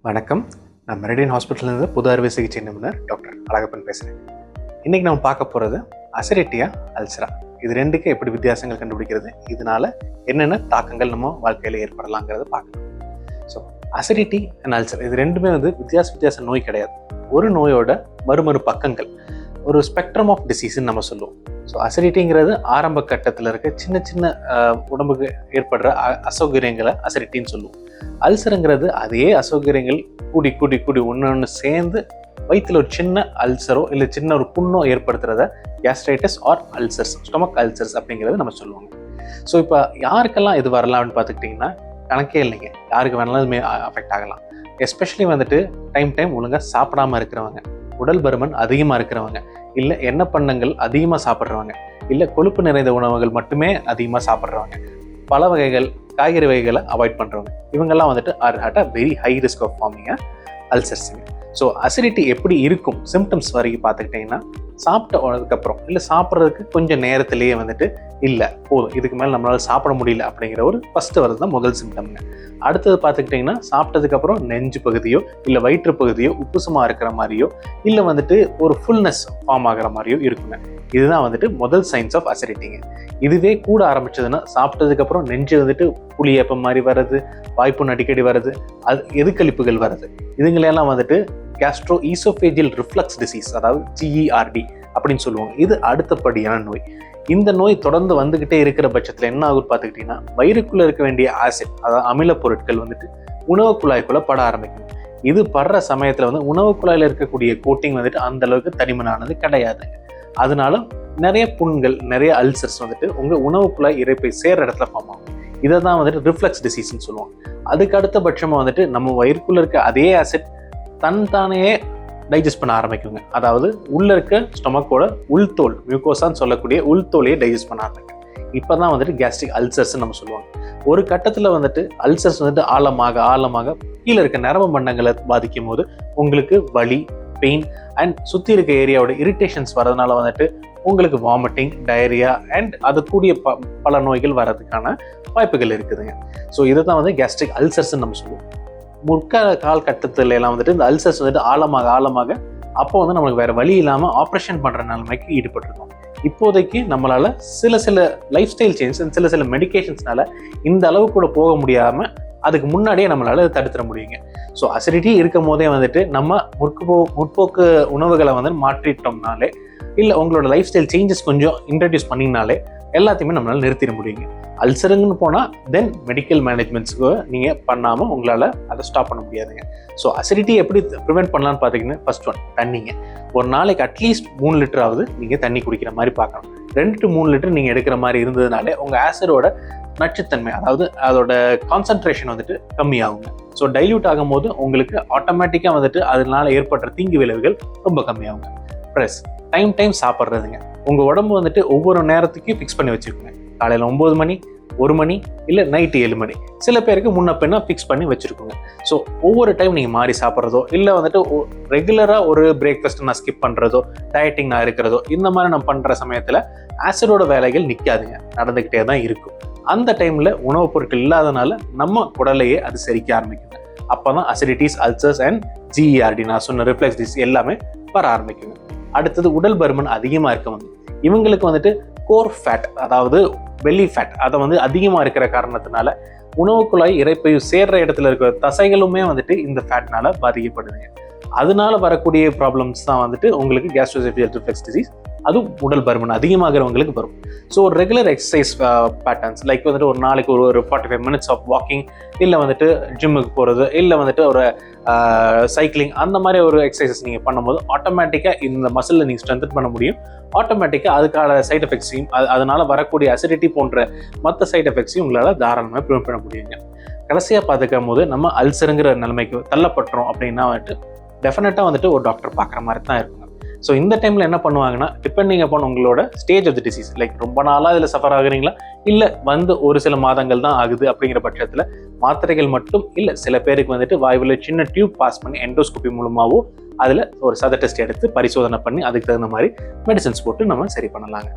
வணக்கம். நான் மெரிடியன் ஹாஸ்பிட்டல்லேருந்து பொது அறுவை சிகிச்சை நிபுணர் டாக்டர் அழகப்பன் பேசுகிறேன். இன்றைக்கி நம்ம பார்க்க போகிறது அசிடிட்டியா அல்சரா, இது ரெண்டுக்கு எப்படி வித்தியாசங்கள் கண்டுபிடிக்கிறது, இதனால என்னென்ன தாக்கங்கள் நம்ம வாழ்க்கையில் ஏற்படலாங்கிறத பார்க்கணும். ஸோ அசிடிட்டி அண்ட் அல்சர் இது ரெண்டுமே வித்தியாச நோய் கிடையாது. ஒரு நோயோட மறுமறு பக்கங்கள், ஒரு ஸ்பெக்ட்ரம் ஆஃப் டிசீஸ்ன்னு நம்ம சொல்லுவோம். ஸோ அசிடிட்டிங்கிறது ஆரம்ப கட்டத்தில் இருக்க சின்ன உடம்புக்கு ஏற்படுற அசௌகரியங்களை அசிடிட்டின்னு சொல்லுவோம். அல்சருங்கிறது அதே அசௌகரியங்கள் கூடி ஒன்று சேர்ந்து வயிற்றில் ஒரு சின்ன அல்சரோ இல்லை சின்ன ஒரு புண்ணோ ஏற்படுத்துறத gastritis or ulcers, stomach ulcers அப்படிங்கிறது நம்ம சொல்லுவாங்க. ஸோ இப்போ யாருக்கெல்லாம் இது வரலாம்னு பார்த்துக்கிட்டிங்கன்னா கணக்கே இல்லைங்க, யாருக்கு வேணாலும் இதுமே அஃபெக்ட் ஆகலாம். எஸ்பெஷலி டைம் ஒழுங்காக சாப்பிடாமல் இருக்கிறவங்க, உடல் பருமன் அதிகமாக இருக்கிறவங்க, இல்லை எண்ணெய் பண்டங்கள் அதிகமாக சாப்பிட்றவங்க, இல்லை கொழுப்பு நிறைந்த உணவுகள் மட்டுமே அதிகமாக சாப்பிட்றவங்க, பல வகைகள் காய்கறி வகைகளை அவாய்ட் பண்ணுறவங்க, இவங்கெல்லாம் are at a very high risk of forming அல்சர்ஸுங்க. ஸோ அசிடிட்டி எப்படி இருக்கும் சிம்டம்ஸ் வரைக்கும் பார்த்துக்கிட்டிங்கன்னா, சாப்பிட்டதுக்கப்புறம் இல்லை சாப்பிட்றதுக்கு கொஞ்சம் நேரத்திலேயே இல்லை போதும், இதுக்கு மேலே நம்மளால் சாப்பிட முடியல அப்படிங்கிற ஒரு ஃபஸ்ட்டு வரது தான் முதல் சிம்டம்ங்க. அடுத்தது பார்த்துக்கிட்டிங்கன்னா, சாப்பிட்டதுக்கப்புறம் நெஞ்சு பகுதியோ இல்லை வயிற்று பகுதியோ உப்புசமாக இருக்கிற மாதிரியோ இல்லை ஒரு ஃபுல்னஸ் ஃபார்ம் ஆகிற மாதிரியோ இருக்குங்க. இதுதான் முதல் சைன்ஸ் ஆஃப் அசிடிட்டிங்க. இதுவே கூட ஆரம்பிச்சதுன்னா சாப்பிட்டதுக்கப்புறம் நெஞ்சு புளியப்பம் மாதிரி வர்றது, வாய்ப்புண் அடிக்கடி வர்றது, அது எதுக்களிப்புகள் வர்றது, இதுங்களையெல்லாம் கேஸ்ட்ரோ ஈசோஃபேஜியல் ரிஃப்ளக்ஸ் டிசீஸ், அதாவது GERD அப்படின்னு சொல்லுவாங்க. இது அடுத்தபடியான நோய். இந்த நோய் தொடர்ந்து வந்துகிட்டே இருக்கிற பட்சத்தில் என்ன ஆகுது பார்த்துக்கிட்டிங்கன்னா, வயிறுக்குள்ளே இருக்க வேண்டிய ஆசிட், அதாவது அமில பொருட்கள் உணவு குழாய்க்குள்ளே பட ஆரம்பிக்கும். இது படுற சமயத்தில் உணவு குழாயில் இருக்கக்கூடிய கோட்டிங் அந்த அளவுக்கு தடிமனானது கிடையாது. அதனால நிறைய புண்கள், நிறைய அல்சர்ஸ் உங்கள் உணவு குழாய் இரைப்பை சேர்ற இடத்துல ஃபார்ம் ஆகும். இதை தான் ரிஃப்ளக்ஸ் டிசீஸ்ன்னு சொல்லுவாங்க. அதுக்கு அடுத்த பட்சமாக நம்ம வயிறுக்குள்ளே இருக்க அதே ஆசிட் தானே டைஜஸ்ட் பண்ண ஆரம்பிக்குங்க. அதாவது உள்ள இருக்க ஸ்டொமக்கோட உள்தோல், மியூகோசான்னு சொல்லக்கூடிய உள்தோலையே டைஜஸ்ட் பண்ண ஆரம்பிக்கும். இப்போ தான் கேஸ்ட்ரிக் அல்சர்ஸ்ன்னு நம்ம சொல்லுவாங்க. ஒரு கட்டத்தில் அல்சர்ஸ் ஆழமாக கீழே இருக்க நரம்பு மண்டங்களை பாதிக்கும் போது உங்களுக்கு வலி, பெயின் அண்ட் சுற்றி இருக்க ஏரியாவோட இரிட்டேஷன்ஸ் வரதுனால உங்களுக்கு வாமிட்டிங், டயரியா அண்ட் அது கூடிய பல நோய்கள் வர்றதுக்கான வாய்ப்புகள் இருக்குதுங்க. ஸோ இதை தான் கேஸ்ட்ரிக் அல்சர்ஸ்ன்னு நம்ம சொல்லுவோம். கால் கட்டத்துல எல்லாம் இந்த அல்சர்ஸ் ஆழமாக அப்போ நம்மளுக்கு வேற வழி இல்லாமல் ஆப்ரேஷன் பண்ணுற நிலைமைக்கு ஈடுபட்டிருக்கோம். இப்போதைக்கு நம்மளால சில லைஃப் ஸ்டைல் சேஞ்ச், சில மெடிகேஷன்ஸ்னால இந்த அளவு கூட போக முடியாமல் அதுக்கு முன்னாடியே நம்மளால தடுத்துட முடியுங்க. ஸோ அசிடிட்டி இருக்கும் போதே நம்ம முற்போக்கு உணவுகளை மாற்றிட்டோம்னாலே, இல்லை உங்களோட லைஃப் ஸ்டைல் சேஞ்சஸ் கொஞ்சம் இன்ட்ரடியூஸ் பண்ணிங்கனாலே எல்லாத்தையுமே நம்மளால நிறுத்திட முடியுங்க. அல்சருங்கன்னு போனால் தென் மெடிக்கல் மேனேஜ்மெண்ட்ஸுக்கு நீங்கள் பண்ணாமல் உங்களால் அதை ஸ்டாப் பண்ண முடியாதுங்க. ஸோ அசிடிட்டி எப்படி ப்ரிவெண்ட் பண்ணலான்னு பார்த்தீங்கன்னா, ஃபர்ஸ்ட் ஒன் தண்ணிங்க. ஒரு நாளைக்கு அட்லீஸ்ட் 3 லிட்டராவது நீங்கள் தண்ணி குடிக்கிற மாதிரி பார்க்கணும். 2 to 3 லிட்டர் நீங்கள் எடுக்கிற மாதிரி இருந்ததுனாலே உங்கள் ஆசிடோட நச்சுத்தன்மை, அதாவது அதோட கான்சன்ட்ரேஷன் கம்மியாகுங்க. ஸோ டைல்யூட் ஆகும்போது உங்களுக்கு ஆட்டோமேட்டிக்காக அதனால ஏற்படுற தீங்கு விளைவுகள் ரொம்ப கம்மியாகுங்க. Plus time சாப்பிட்றதுங்க. உங்கள் உடம்பு ஒவ்வொரு நேரத்துக்கும் ஃபிக்ஸ் பண்ணி வச்சுக்கோங்க. காலையில் 9 மணி, 1 மணி, இல்லை நைட்டு 7 மணி, சில பேருக்கு முன்ன பின்னா ஃபிக்ஸ் பண்ணி வச்சுருக்கோங்க. ஸோ ஒவ்வொரு டைம் நீங்கள் மாறி சாப்பிட்றதோ, இல்லை ரெகுலராக ஒரு பிரேக்ஃபாஸ்ட் நான் ஸ்கிப் பண்ணுறதோ, டயட்டிங் நான் இருக்கிறதோ, இந்த மாதிரி நான் பண்ணுற சமயத்தில் ஆசிடோட வேலைகள் நிற்காதுங்க, நடந்துக்கிட்டே தான் இருக்கும். அந்த டைமில் உணவுப் பொருட்கள் இல்லாதனால நம்ம உடலையே அது செரிக்க ஆரம்பிக்குங்க. அப்போ தான் அசிடிட்டிஸ், அல்சர்ஸ் அண்ட் GERD நான் சொன்ன ரிஃப்ளெக்ஸ் டிசீஸ் எல்லாமே வர ஆரம்பிக்குங்க. அடுத்தது உடல் பருமன் அதிகமாக இருக்கவங்க, இவங்களுக்கு கோர் ஃபேட், அதாவது பெல்லி ஃபேட், அதை அதிகமாக இருக்கிற காரணத்தினால உணவு குழாய் இரைப்பை சேர்ற இடத்துல இருக்கிற தசைகளுமே இந்த ஃபேட்னால பாதிக்கப்படுதுங்க. அதனால வரக்கூடிய ப்ராப்ளம்ஸ் தான் உங்களுக்கு கேஸ்ட்ரோஎசோஃபேஜியல் ரிஃப்ளெக்ஸ் டிசீஸ், அதுவும் உடல் பருமன் அதிகமாகிறவங்களுக்கு வரும். ஸோ ஒரு ரெகுலர் எக்ஸசைஸ் பேட்டர்ன்ஸ் லைக் ஒரு நாளைக்கு ஒரு 45 minutes ஆஃப் வாக்கிங், இல்லை ஜிம்முக்கு போகிறது, இல்லை ஒரு சைக்கிளிங், அந்த மாதிரி ஒரு எக்ஸசைசஸ் நீங்கள் பண்ணும்போது ஆட்டோமேட்டிக்காக இந்த மசிலில் நீங்கள் ஸ்ட்ரென்தன் பண்ண முடியும். ஆட்டோமேட்டிக்காக அதுக்கான சைட் எஃபெக்ட்ஸையும் அதனால் வரக்கூடிய அசிடிட்டி போன்ற மற்ற சைட் எஃபெக்ட்ஸையும் உங்களால் தாராளமாக ப்ரிவென்ட் பண்ண முடியுங்க. கடைசியாக பார்த்துக்கும் போது நம்ம அல்சருங்கிற நிலைமைக்கு தள்ளப்பட்டுறோம் அப்படின்னா டெஃபினட்டாக ஒரு டாக்டர் பார்க்குற மாதிரி தான் இருக்குங்க. ஸோ இந்த டைமில் என்ன பண்ணுவாங்கன்னா, டிபெண்டிங் அப்பான் உங்களோட stage of the disease, like ரொம்ப நாளாக இதில் சஃபர் ஆகுறீங்களா, இல்லை ஒரு சில மாதங்கள் தான் ஆகுது அப்படிங்கிற பட்சத்தில் மாத்திரைகள் மட்டும், இல்லை சில பேருக்கு வாய்வில் சின்ன டியூப் பாஸ் பண்ணி எண்டோஸ்கோபி மூலமாகவும் அதில் ஒரு சத டெஸ்ட் எடுத்து பரிசோதனை பண்ணி அதுக்கு தகுந்த மாதிரி மெடிசன்ஸ் போட்டு நம்ம சரி பண்ணலாங்க.